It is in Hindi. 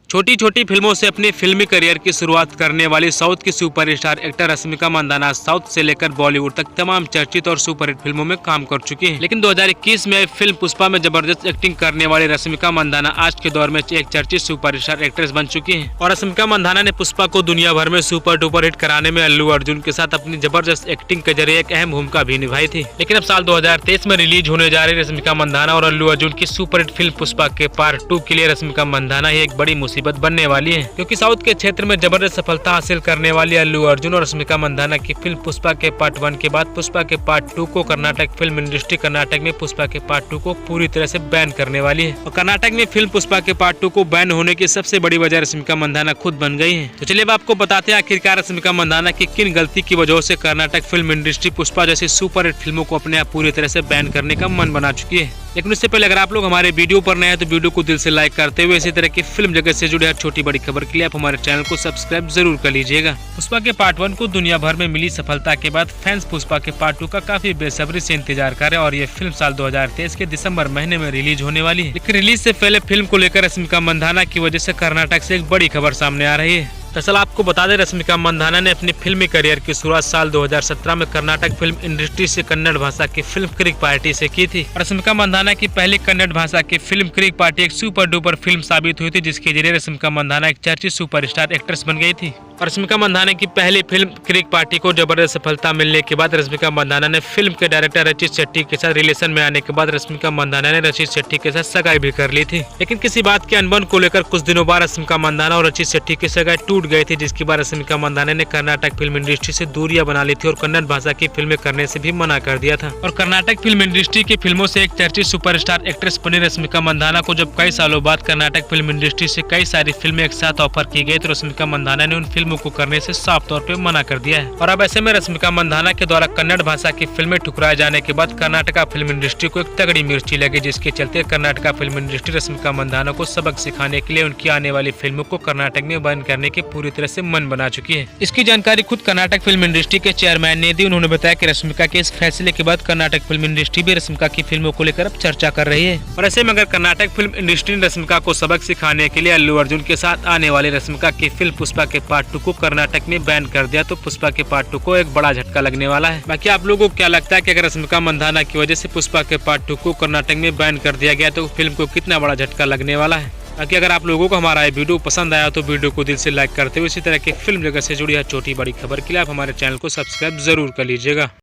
छोटी छोटी फिल्मों से अपनी फिल्मी करियर की शुरुआत करने वाली साउथ की superstar actor Rashmika Mandanna south से लेकर बॉलीवुड तक तमाम चर्चित और सुपरहिट फिल्मों में काम कर चुकी हैं। लेकिन 2021 में आई फिल्म पुष्पा में जबरदस्त एक्टिंग करने वाली रश्मिका मंदाना आज के दौर में एक चर्चित सुपरस्टार एक्ट्रेस बन चुकी हैं। और रश्मिका मंदाना ने पुष्पा को दुनिया भर में सुपर डुपर हिट कराने में अल्लू अर्जुन के साथ अपनी जबरदस्त एक्टिंग के जरिए एक अहम भूमिका भी निभाई थी। लेकिन अब साल 2023 में रिलीज होने जा रही रश्मिका मंदाना और अल्लू अर्जुन की सुपरहिट फिल्म पुष्पा के पार्ट 2 के लिए रश्मिका मंदाना ही एक बड़ी मुसीबत बनने वाली है, क्योंकि साउथ के क्षेत्र में जबरदस्त सफलता हासिल करने वाली अल्लू अर्जुन और रश्मिका मंदाना की फिल्म पुष्पा के पार्ट 1 के बाद पुष्पा के पार्ट 2 को कर्नाटक फिल्म इंडस्ट्री कर्नाटक में पुष्पा के पार्ट 2 को पूरी तरह से बैन करने वाली है। और कर्नाटक में फिल्म पुष्पा के पार्ट 2 को बैन होने की सबसे बड़ी वजह रश्मिका मंदाना खुद बन गई है। तो चलिए अब आपको बताते हैं आखिरकार रश्मिका मंदाना की किन गलती की वजह से कर्नाटक फिल्म इंडस्ट्री पुष्पा जैसी सुपर हिट फिल्मों को अपने आप पूरी तरह से बैन करने का मन बना चुकी है। लेकिन उससे पहले अगर आप लोग हमारे वीडियो पर नए हैं तो वीडियो को दिल से लाइक करते हुए इसी तरह की फिल्म जगत से जुड़े हर छोटी बड़ी खबर के लिए आप हमारे चैनल को सब्सक्राइब जरूर कर लीजिएगा। पुष्पा के पार्ट 1 को दुनिया भर में मिली सफलता के बाद फैंस पुष्पा के पार्ट 2 का काफी बेसब्री से इंतजार कर रहे हैं और ये फिल्म साल 2023 के दिसंबर महीने में रिलीज होने वाली है। लेकिन रिलीज से पहले फिल्म को लेकर रश्मिका मंदाना की वजह से कर्नाटक से एक बड़ी खबर सामने आ रही है। दरअसल आपको बता दें रश्मिका मंदाना ने अपनी फिल्मी करियर की शुरुआत साल 2017 में कर्नाटक फिल्म इंडस्ट्री से कन्नड़ भाषा की फिल्म क्रिक पार्टी से की थी। रश्मिका मंदाना की पहली कन्नड़ भाषा की फिल्म क्रिक पार्टी एक सुपर डुपर फिल्म साबित हुई थी, जिसके जरिए रश्मिका मंदाना एक चर्चित सुपरस्टार एक्ट्रेस बन गई थी। और रश्मिका मंदाना की पहली फिल्म क्रिक पार्टी को जबरदस्त सफलता मिलने के बाद रश्मिका मंदाना ने फिल्म के डायरेक्टर रचित शेट्टी के साथ रिलेशन में आने के बाद रश्मिका मंदाना ने रचित शेट्टी के साथ सगाई भी कर ली थी। लेकिन किसी बात के अनबन को लेकर कुछ दिनों बाद रश्मिका मंदाना और रचित शेट्टी की सगाई टूट गई थी, जिसके बाद रश्मिका मंदाना ने कर्नाटक फिल्म इंडस्ट्री से दूरियां बना ली थी और कन्नड़ भाषा की फिल्में करने से भी मना कर दिया था। और कर्नाटक फिल्म इंडस्ट्री की फिल्मों से एक चर्चित सुपरस्टार एक्ट्रेस बनी रश्मिका मंदाना को जब कई सालों बाद कर्नाटक फिल्म इंडस्ट्री से कई सारी फिल्में एक साथ ऑफर की गई तो रश्मिका मंदाना ने उन फिल्मों को करने से साफ तौर पे मना कर दिया है। और अब ऐसे में रश्मिका मंदाना के द्वारा कन्नड़ भाषा की फिल्में ठुकराए जाने के बाद कर्नाटका फिल्म इंडस्ट्री को एक तगड़ी मिर्ची लगी, जिसके चलते कर्नाटका फिल्म इंडस्ट्री रश्मिका मंदाना को सबक सिखाने के लिए उनकी आने वाली फिल्मों को कर्नाटक में बैन करने की पूरी तरह से मन बना चुकी है। इसकी जानकारी खुद कर्नाटक फिल्म इंडस्ट्री के चेयरमैन ने दी। उन्होंने बताया कि रश्मिका के इस फैसले के बाद कर्नाटक फिल्म इंडस्ट्री भी रश्मिका की फिल्मों को लेकर अब चर्चा कर रही है। और ऐसे में अगर कर्नाटक फिल्म इंडस्ट्री ने रश्मिका को सबक सिखाने के लिए अल्लू अर्जुन के साथ आने वाली रश्मिका की फिल्म पुष्पा के पार्ट 2 को कर्नाटक में बैन कर दिया तो पुष्पा के पार्ट 2 को एक बड़ा झटका लगने वाला है। बाकी आप लोगों को क्या लगता है कि अगर रश्मिका मंदाना की वजह से पुष्पा के पार्ट 2 को कर्नाटक में बैन कर दिया गया तो फिल्म को कितना बड़ा झटका लगने वाला है। बाकी अगर आप लोगों को हमारा ये वीडियो पसंद आया तो वीडियो को दिल से लाइक करते हुए इसी तरह की फिल्म जगत से जुड़ी हर छोटी बड़ी खबर के लिए आप हमारे चैनल को सब्सक्राइब जरूर कर लीजिएगा।